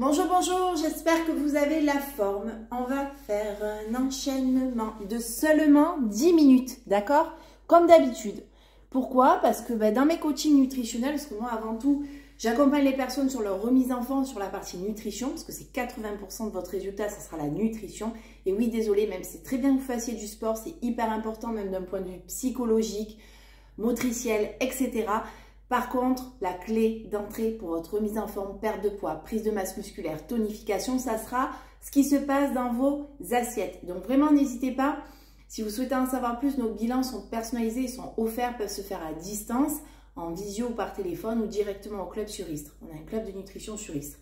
Bonjour, bonjour, j'espère que vous avez la forme. On va faire un enchaînement de seulement 10 minutes, d'accord? Comme d'habitude. Pourquoi? Parce que dans mes coachings nutritionnels, parce que moi avant tout, j'accompagne les personnes sur leur remise en forme sur la partie nutrition, parce que c'est 80% de votre résultat, ça sera la nutrition. Et oui, désolé, même c'est très bien que vous fassiez du sport, c'est hyper important, même d'un point de vue psychologique, motriciel, etc. Par contre, la clé d'entrée pour votre remise en forme, perte de poids, prise de masse musculaire, tonification, ça sera ce qui se passe dans vos assiettes. Donc vraiment, n'hésitez pas. Si vous souhaitez en savoir plus, nos bilans sont personnalisés, ils sont offerts, peuvent se faire à distance, en visio ou par téléphone ou directement au club sur Istres. On a un club de nutrition sur Istres.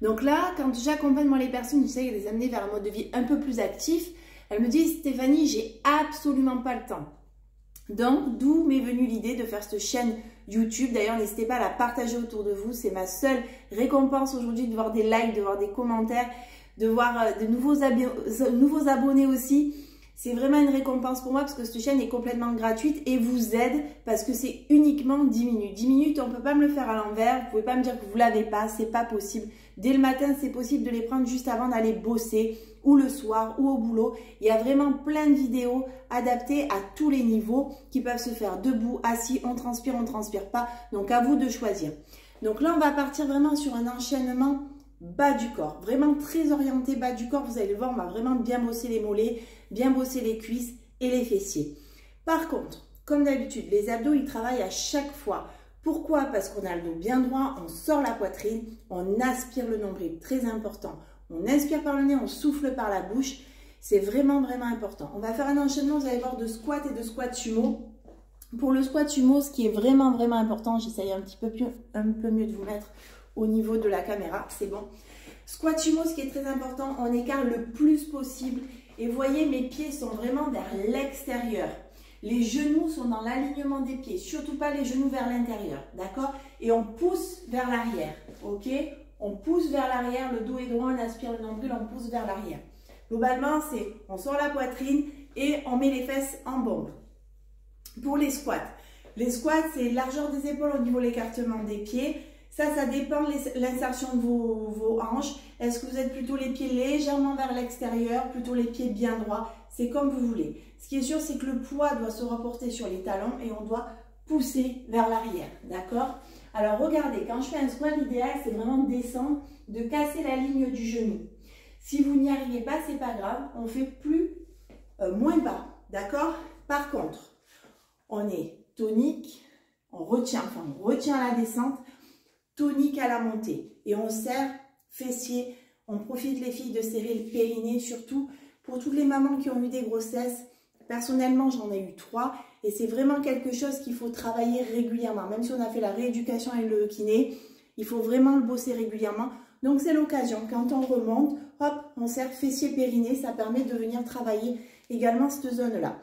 Donc là, quand j'accompagne moi les personnes, j'essaie de les amener vers un mode de vie un peu plus actif. Elles me disent, Stéphanie, j'ai absolument pas le temps. Donc, d'où m'est venue l'idée de faire cette chaîne YouTube. D'ailleurs, n'hésitez pas à la partager autour de vous. C'est ma seule récompense aujourd'hui de voir des likes, de voir des commentaires, de voir de nouveaux abonnés aussi. C'est vraiment une récompense pour moi parce que cette chaîne est complètement gratuite et vous aide parce que c'est uniquement 10 minutes. 10 minutes, on ne peut pas me le faire à l'envers. Vous ne pouvez pas me dire que vous ne l'avez pas, c'est pas possible. Dès le matin, c'est possible de les prendre juste avant d'aller bosser ou le soir ou au boulot. Il y a vraiment plein de vidéos adaptées à tous les niveaux qui peuvent se faire debout, assis, on ne transpire pas. Donc à vous de choisir. Donc là, on va partir vraiment sur un enchaînement bas du corps. Vraiment très orienté bas du corps. Vous allez le voir, on va vraiment bien bosser les mollets, bien bosser les cuisses et les fessiers. Par contre, comme d'habitude, les abdos, ils travaillent à chaque fois. Pourquoi? Parce qu'on a le dos bien droit, on sort la poitrine, on aspire le nombril, très important. On inspire par le nez, on souffle par la bouche. C'est vraiment, vraiment important. On va faire un enchaînement, vous allez voir, de squat et de squat sumo. Pour le squat sumo, ce qui est vraiment, vraiment important, j'essaye un peu mieux de vous mettre au niveau de la caméra, c'est bon. Squat sumo, ce qui est très important, on écarte le plus possible. Et vous voyez, mes pieds sont vraiment vers l'extérieur. Les genoux sont dans l'alignement des pieds, surtout pas les genoux vers l'intérieur, d'accord? Et on pousse vers l'arrière, ok? On pousse vers l'arrière, le dos est droit, on aspire le nombril, on pousse vers l'arrière. Globalement, c'est on sort la poitrine et on met les fesses en bombe. Pour les squats, c'est largeur des épaules au niveau de l'écartement des pieds. Ça dépend de l'insertion de vos hanches. Est-ce que vous êtes plutôt les pieds légèrement vers l'extérieur, plutôt les pieds bien droits? C'est comme vous voulez. Ce qui est sûr, c'est que le poids doit se reporter sur les talons et on doit pousser vers l'arrière, d'accord? Alors regardez, quand je fais un squat, l'idéal, c'est vraiment de descendre, de casser la ligne du genou. Si vous n'y arrivez pas, c'est pas grave, on fait moins bas, d'accord? Par contre, on est tonique, on retient la descente, tonique à la montée et on serre fessier. On profite les filles de serrer le périnée, surtout pour toutes les mamans qui ont eu des grossesses. Personnellement, j'en ai eu 3 et c'est vraiment quelque chose qu'il faut travailler régulièrement. Même si on a fait la rééducation et le kiné, il faut vraiment le bosser régulièrement. Donc c'est l'occasion, quand on remonte, hop, on serre fessier périnée, ça permet de venir travailler également cette zone-là.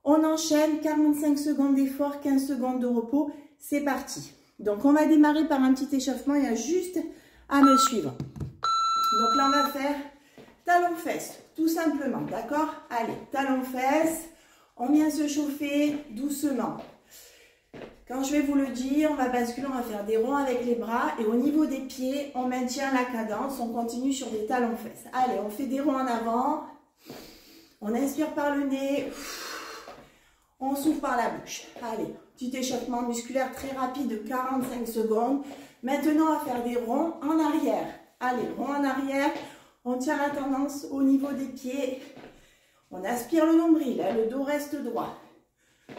On enchaîne, 45 secondes d'effort, 15 secondes de repos, c'est parti. Donc on va démarrer par un petit échauffement, il y a juste à me suivre. Donc là on va faire talons-fesses, tout simplement, d'accord? Allez, talons-fesses, on vient se chauffer doucement. Quand je vais vous le dire, on va basculer, on va faire des ronds avec les bras et au niveau des pieds, on maintient la cadence, on continue sur des talons-fesses. Allez, on fait des ronds en avant, on inspire par le nez, on souffle par la bouche. Allez, petit échauffement musculaire très rapide de 45 secondes. Maintenant, on va faire des ronds en arrière. Allez, ronds en arrière. On tient la tendance au niveau des pieds. On aspire le nombril, hein, le dos reste droit.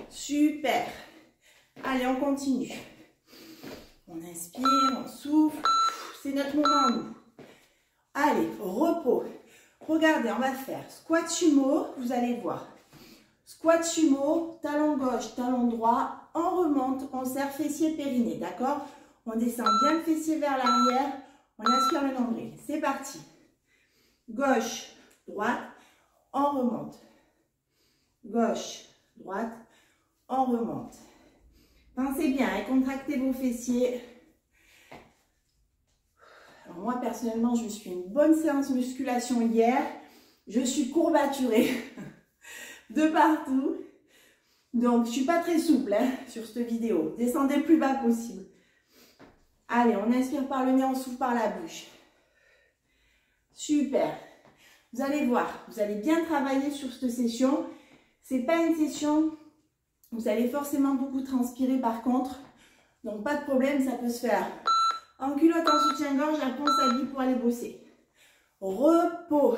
Super. Allez, on continue. On inspire, on souffle. C'est notre moment à nous. Allez, repos. Regardez, on va faire squat sumo, vous allez voir. Squat sumo, talon gauche, talon droit, on remonte, on serre fessier périnée, d'accord? On descend bien le fessier vers l'arrière, on aspire le nombril. C'est parti. Gauche, droite, on remonte. Gauche, droite, on remonte. Pensez bien, hein, contractez vos fessiers. Alors moi, personnellement, je me suis fait une bonne séance musculation hier. Je suis courbaturée de partout. Donc, je ne suis pas très souple hein, sur cette vidéo. Descendez le plus bas possible. Allez, on inspire par le nez, on souffle par la bouche. Super. Vous allez voir, vous allez bien travailler sur cette session. C'est pas une session, vous allez forcément beaucoup transpirer par contre. Donc pas de problème, ça peut se faire en culotte, en soutien-gorge, après on s'habille pour aller bosser. Repos.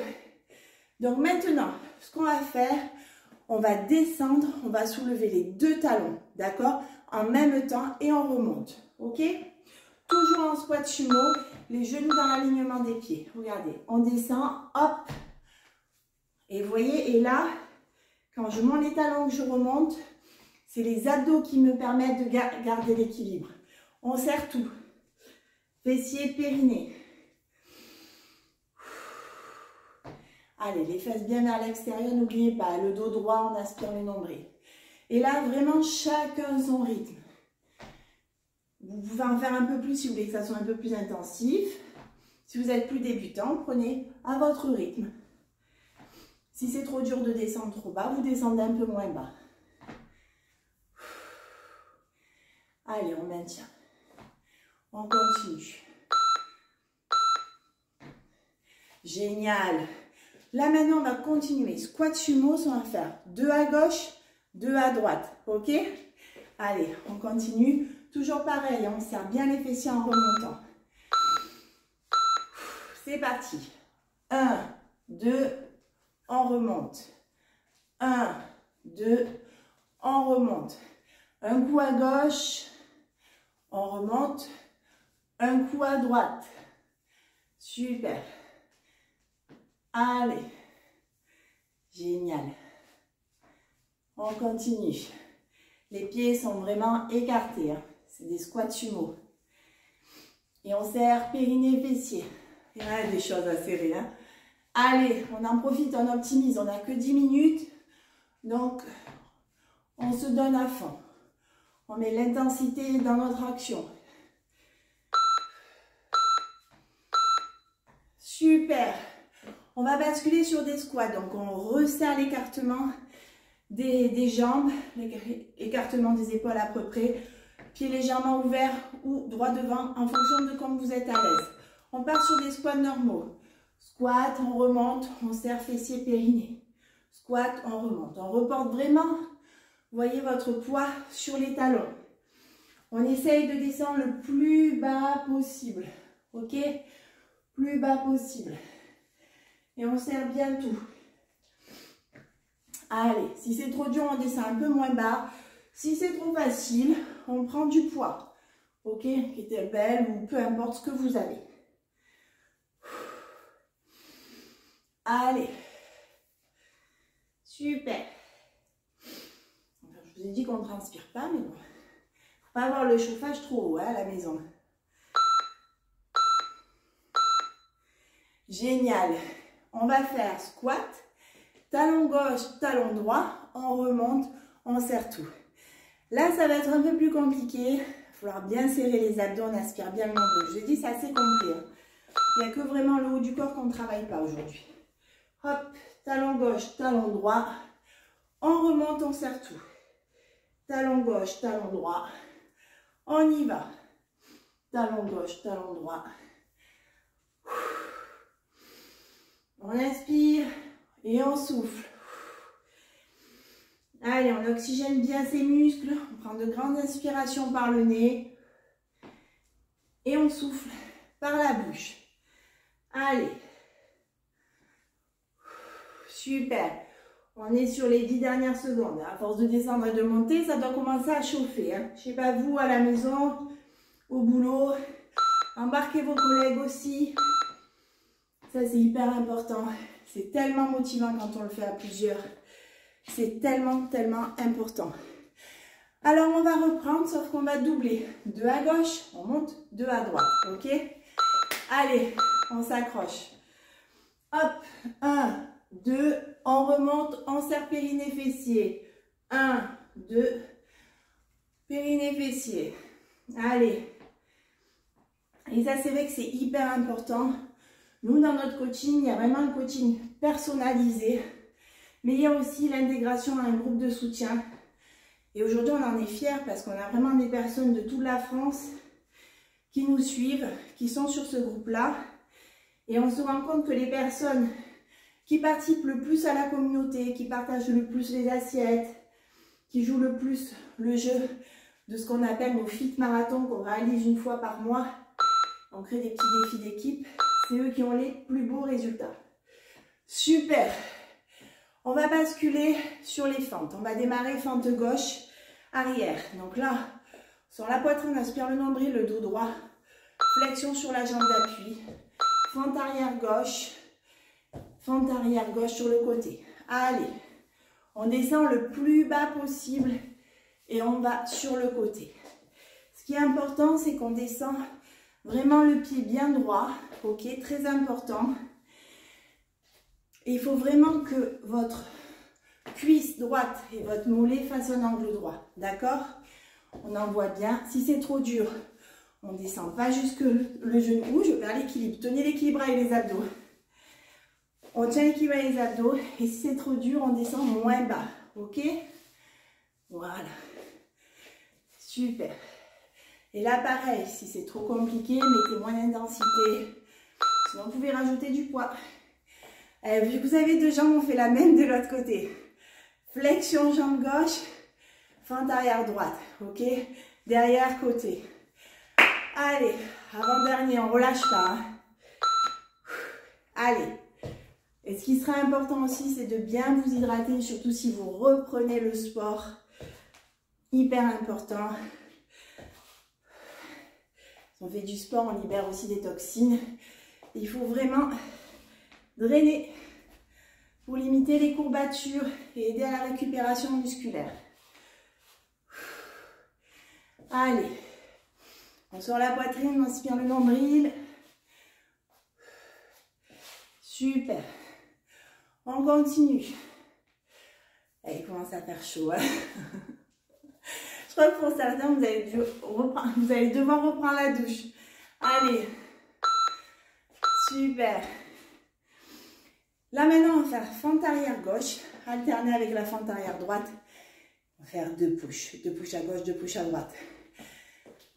Donc maintenant, ce qu'on va faire, on va descendre, on va soulever les deux talons, d'accord? En même temps et on remonte, ok? Toujours en squat sumo, les genoux dans l'alignement des pieds. Regardez, on descend, hop. Et vous voyez, et là, quand je monte les talons, que je remonte, c'est les abdos qui me permettent de garder l'équilibre. On serre tout. Fessiers, périnée. Allez, les fesses bien vers l'extérieur, n'oubliez pas, le dos droit, on aspire le nombril. Et là, vraiment, chacun son rythme. Vous pouvez en faire un peu plus si vous voulez que ça soit un peu plus intensif. Si vous êtes plus débutant, prenez à votre rythme. Si c'est trop dur de descendre trop bas, vous descendez un peu moins bas. Allez, on maintient. On continue. Génial. Là, maintenant, on va continuer. Squat sumo, on va faire 2 à gauche, 2 à droite. OK? Allez, on continue. Toujours pareil, on serre bien les fessiers en remontant. C'est parti. 1, 2, on remonte. 1, 2, on remonte. Un coup à gauche, on remonte. Un coup à droite. Super. Allez. Génial. On continue. Les pieds sont vraiment écartés. Hein. C'est des squats sumo. Et on serre périnée, fessier. Il y a des choses à serrer. Hein. Allez, on en profite, on optimise. On n'a que 10 minutes. Donc, on se donne à fond. On met l'intensité dans notre action. Super. On va basculer sur des squats. Donc, on resserre l'écartement des jambes, l'écartement des épaules à peu près. Pieds légèrement ouverts ou droit devant en fonction de comme vous êtes à l'aise. On part sur des squats normaux. Squat, on remonte, on serre fessier, périnée. Squat, on remonte. On reporte vraiment, voyez votre poids sur les talons. On essaye de descendre le plus bas possible. Ok? Plus bas possible. Et on serre bien tout. Allez, si c'est trop dur, on descend un peu moins bas. Si c'est trop facile, on prend du poids. Ok? Kettlebell ou peu importe ce que vous avez. Allez. Super. Je vous ai dit qu'on ne transpire pas, mais bon. Faut pas avoir le chauffage trop haut hein, à la maison. Génial. On va faire squat, talon gauche, talon droit, on remonte, on serre tout. Là, ça va être un peu plus compliqué. Il va falloir bien serrer les abdos, on aspire bien le nombril. Je vous ai dit, c'est assez complet. Hein. Il n'y a que vraiment le haut du corps qu'on ne travaille pas aujourd'hui. Hop, talon gauche, talon droit. On remonte, on serre tout. Talon gauche, talon droit. On y va. Talon gauche, talon droit. On inspire et on souffle. Allez, on oxygène bien ses muscles. On prend de grandes inspirations par le nez. Et on souffle par la bouche. Allez. Super. On est sur les 10 dernières secondes. À force de descendre et de monter, ça doit commencer à chauffer. Hein. Je ne sais pas vous, à la maison, au boulot. Embarquez vos collègues aussi. Ça, c'est hyper important. C'est tellement motivant quand on le fait à plusieurs. C'est tellement, tellement important. Alors, on va reprendre, sauf qu'on va doubler. 2 à gauche, on monte, 2 à droite. OK? Allez, on s'accroche. Hop, 1, 2, on remonte, on serre périnée, fessier. 1, 2, périnée, fessier. Allez. Et ça, c'est vrai que c'est hyper important. Nous, dans notre coaching, il y a vraiment un coaching personnalisé. Mais il y a aussi l'intégration à un groupe de soutien. Et aujourd'hui, on en est fiers parce qu'on a vraiment des personnes de toute la France qui nous suivent, qui sont sur ce groupe-là. Et on se rend compte que les personnes qui participent le plus à la communauté, qui partagent le plus les assiettes, qui jouent le plus le jeu de ce qu'on appelle nos fit marathons qu'on réalise une fois par mois, on crée des petits défis d'équipe, c'est eux qui ont les plus beaux résultats. Super! On va basculer sur les fentes. On va démarrer fente gauche, arrière. Donc là, sur la poitrine, on aspire le nombril, le dos droit. Flexion sur la jambe d'appui. Fente arrière gauche sur le côté. Allez, on descend le plus bas possible et on va sur le côté. Ce qui est important, c'est qu'on descend vraiment le pied bien droit. Ok, très important. Et il faut vraiment que votre cuisse droite et votre mollet fassent un angle droit. D'accord? On en voit bien. Si c'est trop dur, on ne descend pas jusque le genou. Je perds l'équilibre. Tenez l'équilibre avec les abdos. On tient l'équilibre avec les abdos. Et si c'est trop dur, on descend moins bas. Ok? Voilà. Super. Et là, pareil. Si c'est trop compliqué, mettez moins d'intensité. Sinon, vous pouvez rajouter du poids. Vu que vous avez deux jambes, on fait la même de l'autre côté. Flexion jambe gauche, fente arrière droite, ok? Derrière côté. Allez, avant-dernier, on ne relâche pas. Hein. Allez. Et ce qui sera important aussi, c'est de bien vous hydrater, surtout si vous reprenez le sport. Hyper important. Si on fait du sport, on libère aussi des toxines. Il faut vraiment drainer pour limiter les courbatures et aider à la récupération musculaire. Allez, on sort la poitrine, on inspire le nombril. Super. On continue. Il commence à faire chaud. Hein. Je crois que pour certains, vous allez devoir reprendre la douche. Allez. Super. Là maintenant, on va faire fente arrière gauche, alterner avec la fente arrière droite. On va faire deux push à gauche, deux push à droite.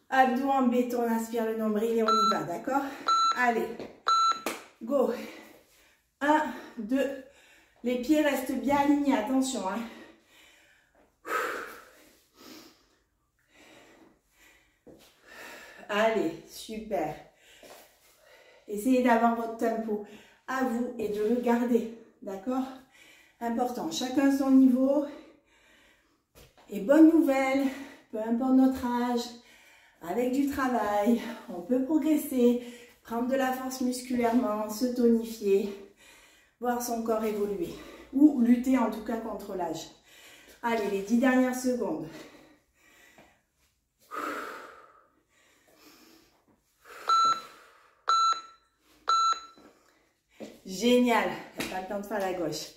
Abdos en béton, on inspire le nombril et on y va, d'accord? Allez, go. 1, 2, les pieds restent bien alignés, attention. Hein. Allez, super. Essayez d'avoir votre tempo à vous et de le garder, d'accord? Important, chacun son niveau. Et bonne nouvelle, peu importe notre âge, avec du travail, on peut progresser, prendre de la force musculairement, se tonifier, voir son corps évoluer. Ou lutter en tout cas contre l'âge. Allez, les 10 dernières secondes. Génial, il n'y a pas le temps de faire la gauche.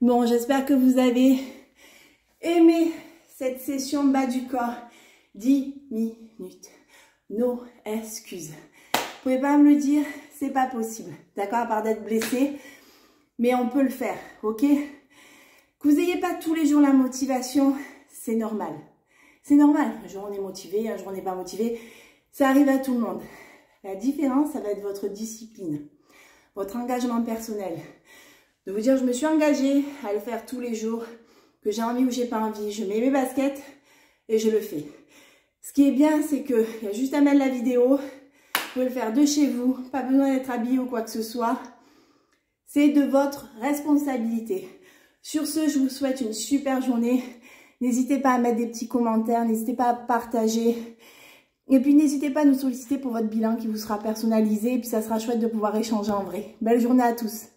Bon, j'espère que vous avez aimé cette session bas du corps. 10 minutes. No excuses. Vous pouvez pas me le dire, c'est pas possible. D'accord, à part d'être blessé. Mais on peut le faire, ok? Que vous n'ayez pas tous les jours la motivation, c'est normal. C'est normal. Un jour on est motivé, un jour on n'est pas motivé. Ça arrive à tout le monde. La différence, ça va être votre discipline. Votre engagement personnel. De vous dire, je me suis engagée à le faire tous les jours, que j'ai envie ou j'ai pas envie. Je mets mes baskets et je le fais. Ce qui est bien, c'est qu'il y a juste à mettre la vidéo. Vous pouvez le faire de chez vous. Pas besoin d'être habillé ou quoi que ce soit. C'est de votre responsabilité. Sur ce, je vous souhaite une super journée. N'hésitez pas à mettre des petits commentaires. N'hésitez pas à partager. Et puis, n'hésitez pas à nous solliciter pour votre bilan qui vous sera personnalisé. Et puis, ça sera chouette de pouvoir échanger en vrai. Belle journée à tous.